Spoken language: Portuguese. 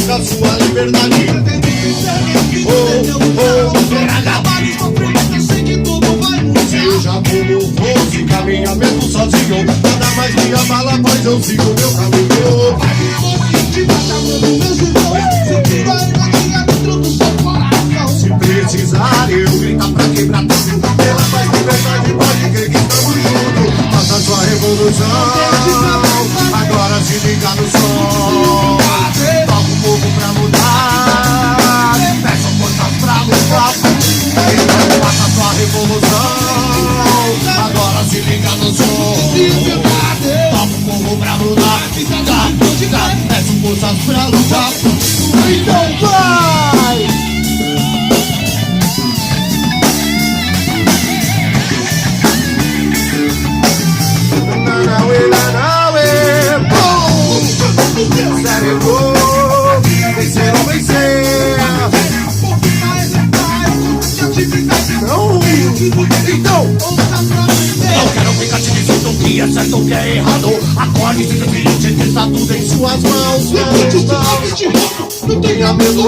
busca sua liberdade. Se eu já vou no fosse caminhamento sozinho, nada mais me abala, pois eu sigo meu caminho. Se precisar eu gritar pra quebrar tudo, pela paz e liberdade pode crer que estamos juntos. Faça sua revolução, agora se liga no som. Toca o povo pra mudar, peça forças pra lutar. Então faça sua revolução, agora se liga no som. Toca o povo pra mudar, peça forças pra lutar. Então vai! Vencer ou vencer. Então não quero ficar te dizendo o que é certo ou o que é errado. Acorde, seja filho, está tudo em suas mãos. Não tenha medo.